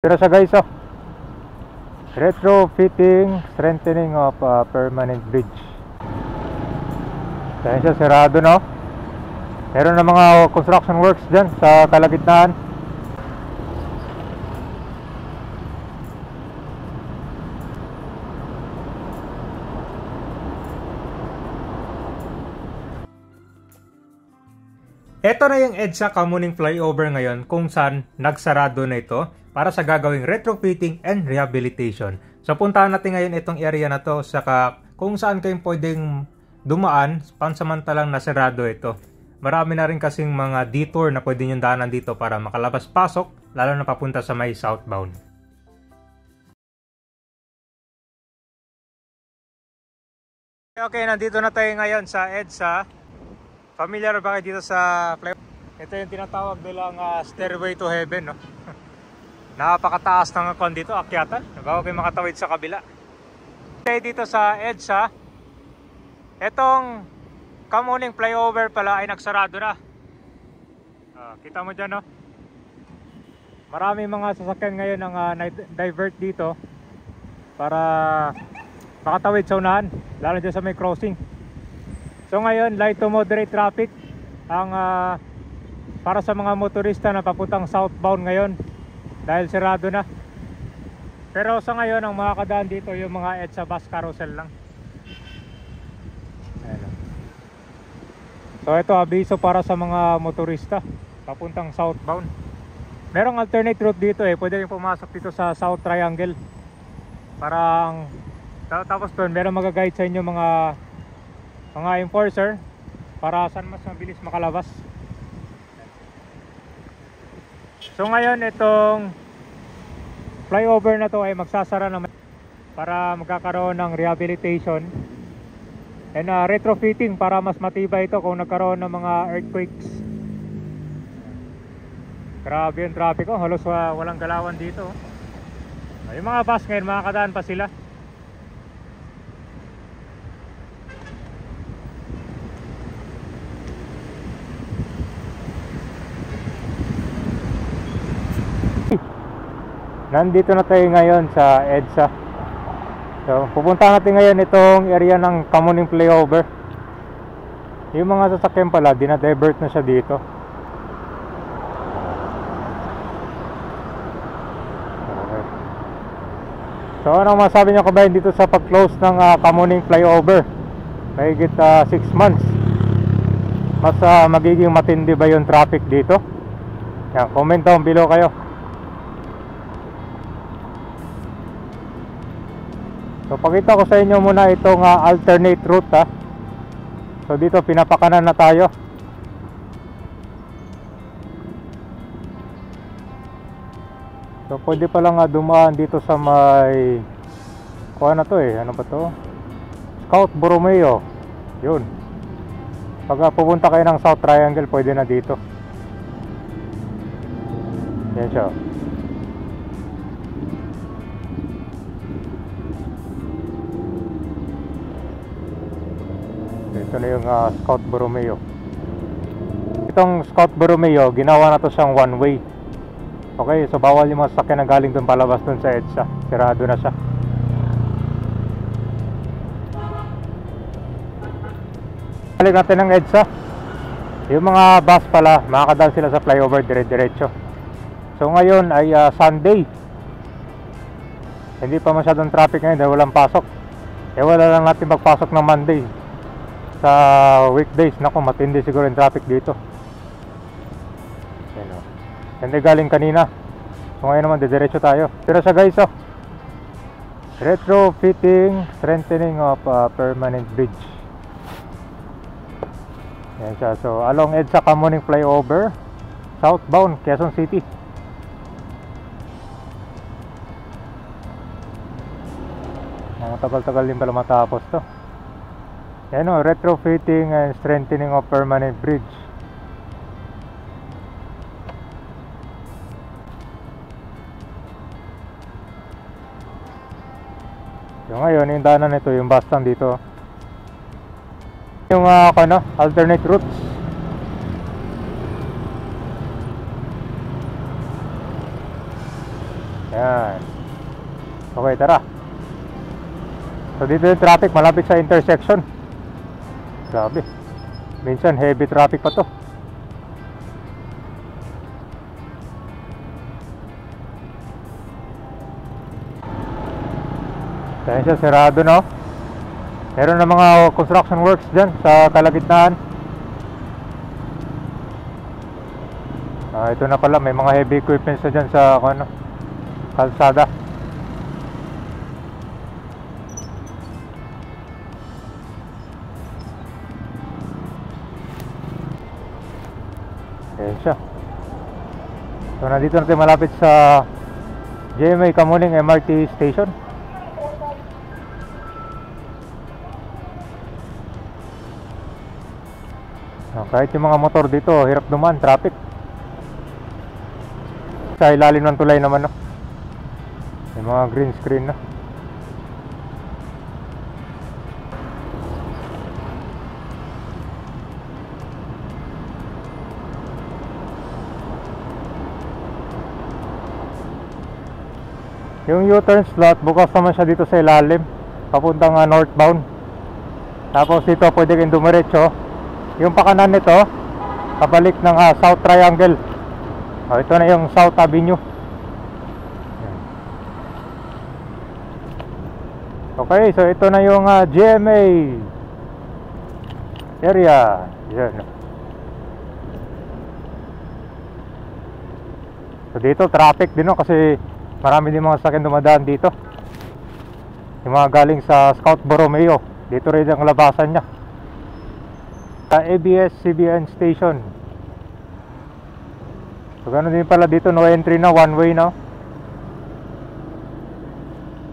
Pero sa guys, retrofitting, strengthening of permanent bridge. Dahil siya sirado na. Meron na mga construction works dyan sa kalagitnaan. Ito na yung EDSA Kamuning Flyover ngayon kung saan nagsarado na ito para sa gagawing retrofitting and rehabilitation. So puntahan natin ngayon itong area na to saka kung saan kayong pwedeng dumaan pansamantalang nasarado ito. Marami na rin kasing mga detour na pwede nyo daanan dito para makalabas-pasok lalo na papunta sa may southbound. Okay, nandito na tayo ngayon sa EDSA. Familiar ba kayo dito sa flyover? Ito yung tinatawag nilang stairway to heaven, no? Napakataas ng kon dito, akyatan. Bago kayo makatawid sa kabila. Okay, dito sa EDSA, itong Kamuning flyover pala ay nagsarado na. Kita mo dyan, no? Marami mga sasakyan ngayon ang divert dito para makatawid sa unahan, lalo dyan sa may crossing. So ngayon, light to moderate traffic ang para sa mga motorista na papuntang southbound ngayon dahil sirado na. Pero sa ngayon, ang makakadaan dito yung mga EDSA bus carousel lang. Ayan. So ito, abiso para sa mga motorista papuntang southbound. Merong alternate route dito pwede rin pumasok dito sa South Triangle. Parang tapos doon meron mag-guide sa inyo mga enforcer para saan mas mabilis makalabas. So ngayon itong flyover na to ay magsasara naman para magkakaroon ng rehabilitation and retrofitting para mas matibay ito kung nagkaroon ng mga earthquakes. Grabe yung traffic, halos walang galawan dito. Yung mga bus ngayon makakadaan pa sila. Nandito na tayo ngayon sa EDSA. So, pupunta natin ngayon itong area ng Kamuning flyover. Yung mga sasakyan pala, dinadivert na siya dito. Okay. So, anong masabi niyo kabayan dito sa pag-close ng Kamuning flyover? Mahigit 6 months. Mas magiging matindi ba yung traffic dito? Yan, comment down below kayo. So pakita ko sa inyo muna itong alternate route So dito pinapakanan na tayo. So pwede palang dumaan dito sa may kuha na to ano ba to? Scout Borromeo. Yun. Pag pupunta kayo ng South Triangle pwede na dito. Yan siya. Ito na yung Scout Borromeo. Itong Scout Borromeo, ginawa na to siyang one way. Okay, so bawal yung mga sasakyan na galing dun palabas dun sa EDSA. Sirado na siya. Balik natin ng EDSA. Yung mga bus pala, makakadaan sila sa flyover dire-diretso. So ngayon ay Sunday. Hindi pa masyadong traffic ngayon dahil walang pasok. Wala lang natin magpasok ng Monday. Sa weekdays, naku, matindi siguro yung traffic dito. Hindi galing kanina. So ngayon naman, didiretso tayo. Pero sa guys, retrofitting, strengthening of permanent bridge. Yan siya. So along EDSA Kamuning flyover, southbound, Quezon City. Matagal-tagal din pala matapos to. Yan retrofitting and strengthening of permanent bridge. So ngayon, yung daanan nito, yung bus stand dito. Yung alternate routes. Yan. Okay, tara. So dito yung traffic, malapit sa intersection. Grabe. Minsan heavy traffic pa to. Kaya siya, sirado na. Meron na mga construction works dyan sa kalagitnaan. Ito na pala, may mga heavy equipments na dyan sa ano, kalsada. Ayan siya. So nandito natin malapit sa GMA Kamuning MRT Station. Kahit yung mga motor dito, hirap dumaan, traffic. Sa ilalim ng tulay naman, no? May mga green screen na. Yung U-turn slot, bukas naman siya dito sa ilalim, papuntang northbound. Tapos dito pwede kayong dumiretso. Yung pakanan nito, pabalik ng South Triangle. Ito na yung South Avenue. Okay, so ito na yung GMA area. Yan. So dito traffic din, no? Kasi marami din mga sakyan dumadaan dito. Yung mga galing sa Scottsboro, Mayo. Dito rin ang labasan niya. ABS-CBN station. So ganoon din pala dito, no entry na, one way na.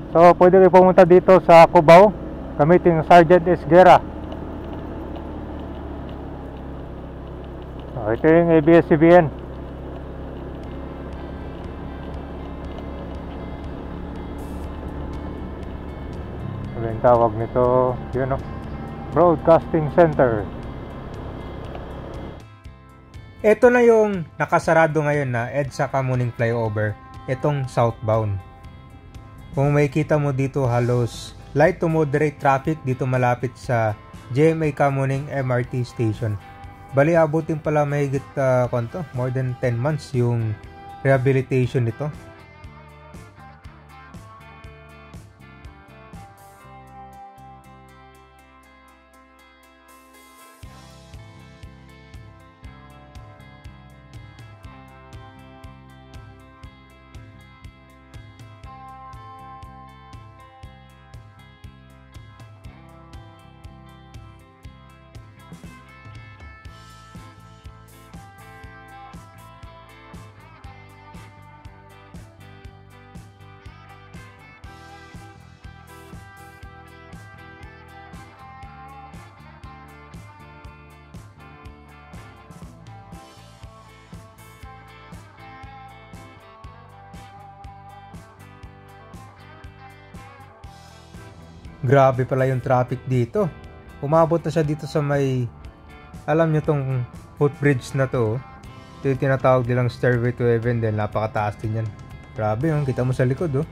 So pwede kayo pumunta dito sa Cubao gamitin Sergeant Esguerra. So ito yung ABS-CBN. Ano yung tawag nito? Yun, no? Broadcasting Center. Ito na yung nakasarado ngayon na EDSA Kamuning Flyover, itong southbound. Kung makikita mo dito, halos light to moderate traffic dito malapit sa GMA Kamuning MRT Station. Bali abutin pala mahigit more than 10 months yung rehabilitation nito. Grabe pala yung traffic dito. Umabot na siya dito sa may, alam nyo tong footbridge na to. Ito yung tinatawag nilang Stairway to Heaven din. Napakataas din yan. Grabe yung kita mo sa likod, oh.